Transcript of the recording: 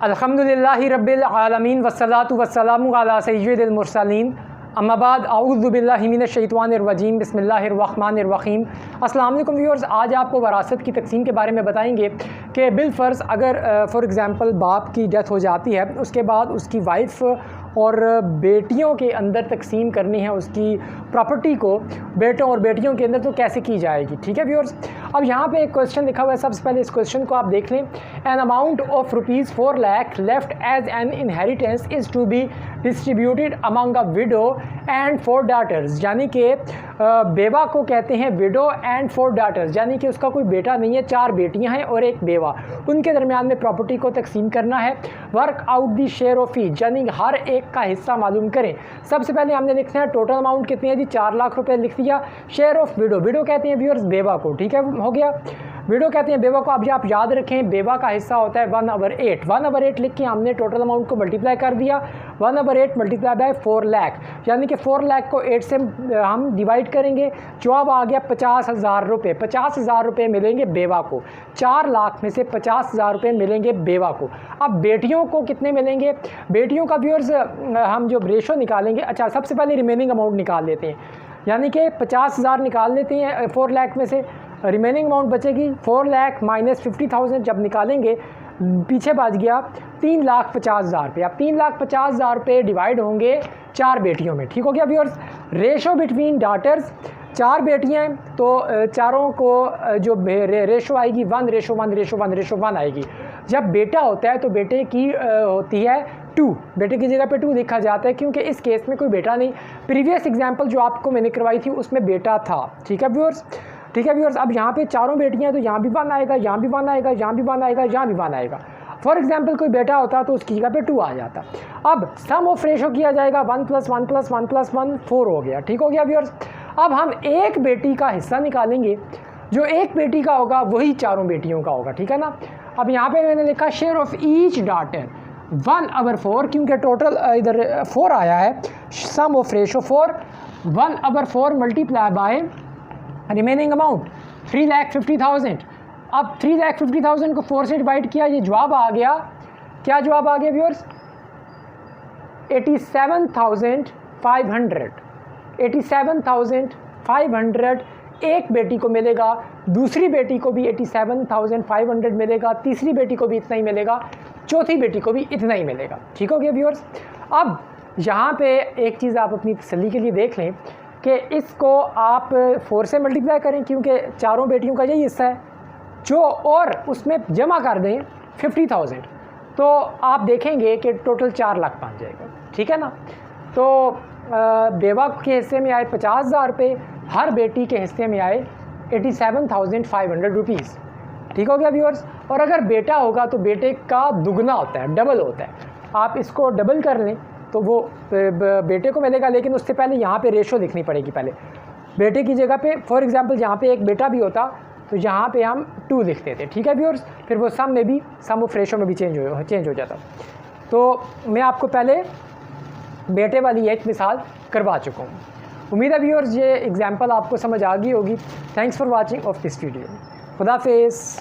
अल्हम्दुलिल्लाहि रब्बिल आलमीन वस्सलातु वस्सलामु अला सय्यिदिल मुरसलीन अम्मा बाद आऊज़ु बिल्लाहि मिनश शैतानिर रजीम बिस्मिल्लाहिर रहमानिर रहीम। अस्सलाम वालेकुम व्यूअर्स, आज आपको वरासत की तकसीम के बारे में बताएंगे कि बिलफ़र्ज़ अगर फ़ॉर एग्ज़ाम्पल बाप की डेथ हो जाती है, उसके बाद उसकी वाइफ और बेटियों के अंदर तकसीम करनी है उसकी प्रॉपर्टी को बेटों और बेटियों के अंदर, तो कैसे की जाएगी। ठीक है व्यूअर्स, अब यहाँ पे एक क्वेश्चन लिखा हुआ है। सबसे पहले इस क्वेश्चन को आप देख लें। An amount of ₹4 lakh left as an inheritance is to be distributed among a widow and 4 daughters, यानी कि बेवा को कहते हैं विडो एंड 4 डाटर्स, यानी कि उसका कोई बेटा नहीं है, 4 बेटियां हैं और एक बेवा, उनके दरमियान में प्रॉपर्टी को तकसीम करना है। Work out the share of each, यानी हर एक का हिस्सा मालूम करें। सबसे पहले हमने लिखना है टोटल अमाउंट कितनी है जी, 4 लाख रुपए लिख दिया। शेयर ऑफ विडो, विडो कहते हैं व्यूअर्स बेवा को, ठीक है हो गया। विडो कहते हैं बेवा को। अब आप याद रखें बेवा का हिस्सा होता है 1/8। 1/8 लिख के हमने टोटल अमाउंट को मल्टीप्लाई कर दिया। 1/8 मल्टीप्लाई बाय 4 लाख, यानी कि 4 लाख को 8 से हम डिवाइड करेंगे। जवाब आ गया 50,000 रुपये। 50,000 रुपये मिलेंगे बेवा को। 4 लाख में से 50,000 रुपये मिलेंगे बेवा को। अब बेटियों को कितने मिलेंगे? बेटियों का व्यूअर्स हम जो रेशो निकालेंगे, अच्छा सबसे पहले रिमेनिंग अमाउंट निकाल लेते हैं, यानी कि 50,000 निकाल लेते हैं 4 लाख में से। रिमेनिंग अमाउंट बचेगी 4 लाख माइनस 50,000, जब निकालेंगे पीछे बच गया 3,50,000 रुपये। अब 3,50,000 रुपये डिवाइड होंगे 4 बेटियों में, ठीक हो गया व्यूअर्स। रेशो बिटवीन डाटर्स, 4 बेटियां हैं तो चारों को जो रेशो आएगी 1:1:1:1 आएगी। जब बेटा होता है तो बेटे की होती है 2, बेटे की जगह पे 2 लिखा जाता है, क्योंकि इस केस में कोई बेटा नहीं। प्रीवियस एग्जांपल जो आपको मैंने करवाई थी उसमें बेटा था, ठीक है व्यूअर्स। ठीक है व्यूअर्स, अब यहाँ पे चारों बेटियां हैं तो यहाँ भी 1 आएगा, यहाँ भी 1 आएगा, यहाँ भी 1 आएगा, यहाँ भी 1 आएगा। फॉर एग्जाम्पल कोई बेटा होता तो उसकी जगह पे 2 आ जाता। अब सम ऑफ रेशो किया जाएगा 1 + 1 + 1 + 1 4 हो गया, ठीक हो गया व्यूअर्स। अब हम एक बेटी का हिस्सा निकालेंगे, जो एक बेटी का होगा वही चारों बेटियों का होगा, ठीक है ना। अब यहाँ पे मैंने लिखा शेयर ऑफ ईच डाटर 1/4, क्योंकि टोटल इधर 4 आया है। Sum of ratio 4 1/4 multiply by remaining amount 3,50,000। अब 3,50,000 को 4 से डिवाइड किया, ये जवाब आ गया। क्या जवाब आ गया व्यूअर्स? 87,500। 87,500 एक बेटी को मिलेगा, दूसरी बेटी को भी 87,500 मिलेगा, तीसरी बेटी को भी इतना ही मिलेगा, चौथी बेटी को भी इतना ही मिलेगा, ठीक हो गया व्यूअर्स। अब यहाँ पे एक चीज़ आप अपनी तसल्ली के लिए देख लें कि इसको आप 4 से मल्टीप्लाई करें, क्योंकि चारों बेटियों का यही हिस्सा है जो, और उसमें जमा कर दें 50,000, तो आप देखेंगे कि टोटल 4 लाख बन जाएगा, ठीक है ना। तो बेवा के हिस्से में आए 50,000 रुपये, हर बेटी के हिस्से में आए 87,500 रुपीज़, ठीक हो गया व्यूअर्स। और अगर बेटा होगा तो बेटे का दुगना होता है, डबल होता है। आप इसको डबल कर लें तो वो बेटे को मिलेगा, लेकिन उससे पहले यहाँ पे रेशो लिखनी पड़ेगी। पहले बेटे की जगह पे फॉर एग्जांपल यहाँ पे एक बेटा भी होता तो यहाँ पे हम 2 लिखते थे, ठीक है व्यूअर्स। फिर वो सम में भी, सम ऑफ रेशो में भी चेंज हो जाता। तो मैं आपको पहले बेटे वाली एक मिसाल करवा चुका हूँ। उम्मीद है व्यूअर्स ये एग्जाम्पल आपको समझ आ गई होगी। Thanks for watching of this video. खुदा हाफिज़।